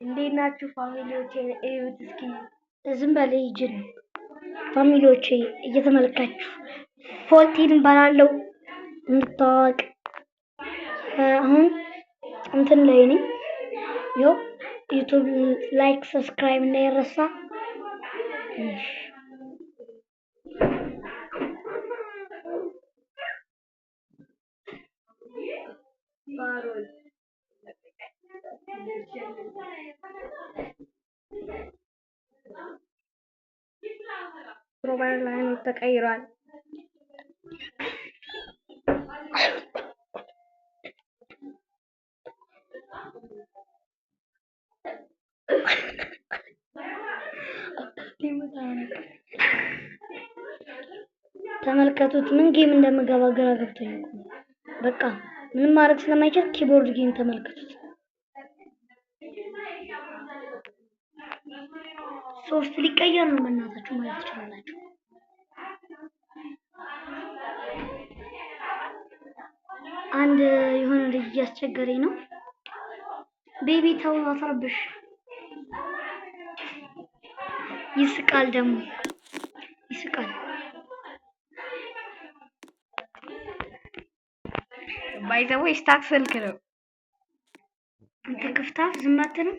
እንዴት ናችሁ ፋሚሊዎቼ? እዩት እስኪ ዝም በል ይጅን ፋሚሊዎቼ እየተመለካችሁ ፎልቲን ባላለው እንድታዋቅ አሁን እንትን ላይ ነኝ። ዮ ዩቲዩብ ላይክ ሰብስክራይብ እንዳይረሳ። ፕሮፋይል ላይ ተቀይሯል። ተመልከቱት። ምን ጌም እንደምገባ ግራ ገብቶኝ እኮ በቃ ምንም ማድረግ ስለማይችል ኪቦርድ ጌም ተመልከቱት። ሶስት ሊቀየር ነው በእናታችሁ ማለት ትችላላችሁ። አንድ የሆነ ልጅ እያስቸገረኝ ነው። ቤቢ ተው አትረብሽ። ይስቃል ደግሞ ይስቃል። ባይዘው ስታክ ስልክ ነው። አንተ ክፍታፍ ዝም አትልም?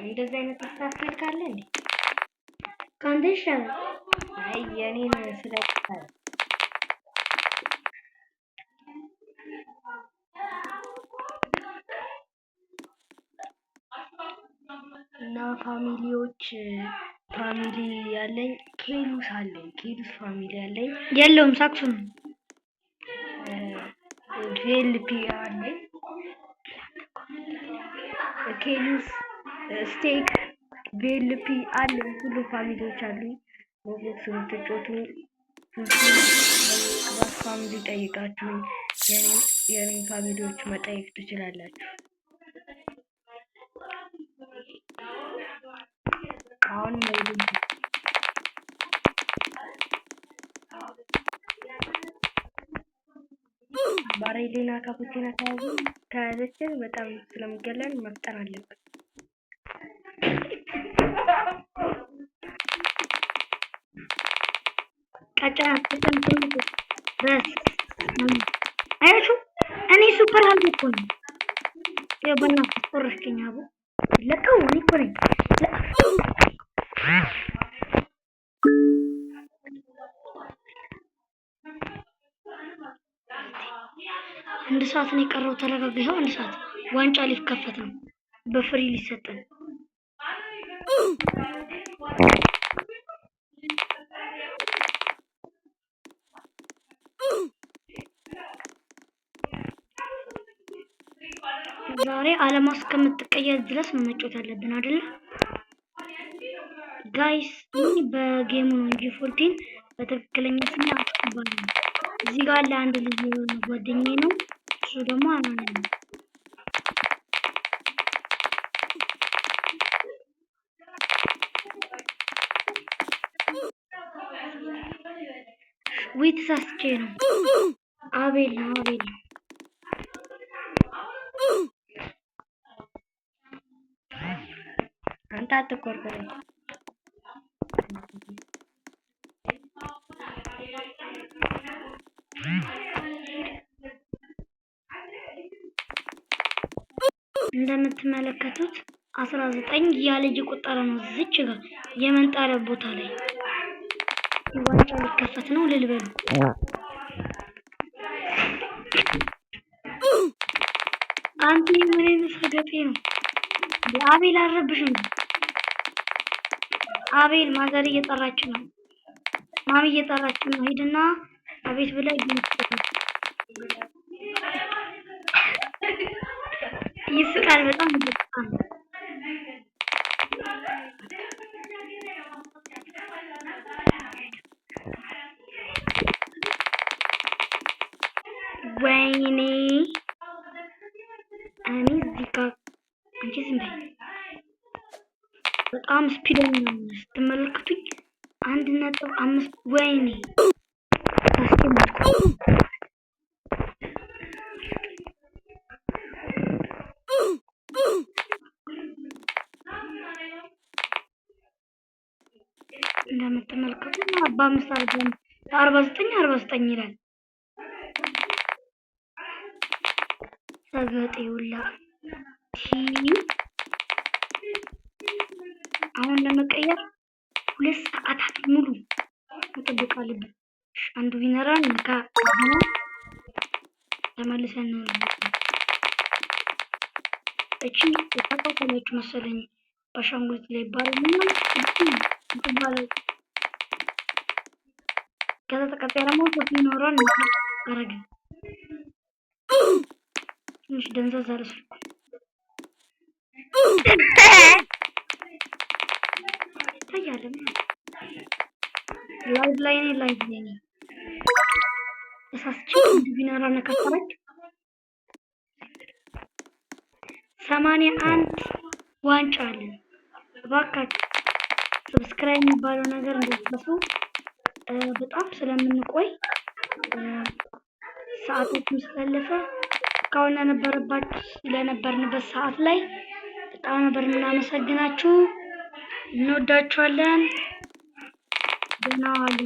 እንደዚህ አይነት ስታክ ስልክ አለ እንዴ? ካንተ ይሻላል። አይ የኔን ስለቀረ እና ፋሚሊዎች ፋሚሊ ያለኝ ኬሉስ አለኝ። ኬሉስ ፋሚሊ ያለኝ የለውም። ሳክሱን ቪኤልፒ አለኝ። ኬሉስ ስቴክ ቪኤልፒ አለኝ። ሁሉ ፋሚሊዎች አሉኝ። ሮቦክስ የምትጫወቱ ክባስ ፋሚሊ ጠይቃችሁኝ የኔን ፋሚሊዎች መጠየቅ ትችላላችሁ። አሁን ባሬሊና ካፑቺና ከያዘችን በጣም ስለምገለን መፍጠር አለብን። ቀጫ ተጠምጥም በስ አያችሁ እኔ ሱፐር ሃልክ እኮ ነኝ። የበና ፍቅርሽኛ አቡ ለቀው እኔ እኮ ነኝ። አንድ ሰዓት ነው የቀረው። ተረጋጋ። ይኸው አንድ ሰዓት ዋንጫ ሊከፈት ነው። በፍሪ ሊሰጠን ዛሬ አለማ እስከምትቀየር ድረስ ነው መጫወት ያለብን አይደል ጋይስ? በጌሙ ነው እንጂ ፎልቲን በትክክለኛ ስም አጥቷል። እዚህ ጋር ለአንድ ልጅ ጓደኛዬ ነው። እሱ ደግሞ አማን ነው። ዊት ሳስቼ ነው። አቤል ነው። አቤል ነው። አንተ አትቆርቆር። እንደምትመለከቱት 19 ያለ እየቆጠረ ነው። እዚች ጋር የመንጣሪያ ቦታ ላይ ዋንጫ ሊከፈት ነው። ልልበሉ አንተ ምን አይነት ሰገጤ ነው? አቤል አረብሽም። አቤል ማዘር እየጠራች ነው። ማሚ እየጠራች ነው። ሄድና አቤት ብላ ይስቃል። በጣም ይስቃል። ወይኔ እኔ እዚህ ጋር አንቺ ዝም በይ። በጣም ስፒድ ነው ስትመለከቱኝ 1.5 ወይኔ እንደምትመለከቱት 49 ይላል። ሰገጤውላ አሁን ለመቀየር 2 ሰዓታት ሙሉ መጠበቅ አለብን። አንዱ ቪነራን ነካ ተመልሰን ነው እቺ ተቃጠለች መሰለኝ በአሻንጉሊት ላይ ይባላል። ከዛ ተቀጣይ ደግሞ ቪነራን አረገ ትንሽ ደንዘዝ አለ ስልኩ። ታያለም ላይቭ ላይ ተሳስቼ ቪነራን ነካፈረች። 81 ዋንጫ አለን። እባካችሁ ሰብስክራይብ የሚባለው ነገር እንዳትረሱ። በጣም ስለምንቆይ ሰዓቶችም ስላለፈ እስካሁን ለነበርንበት ሰዓት ላይ በጣም ነበር የምናመሰግናችሁ። እንወዳችኋለን። ደህና ዋሉ።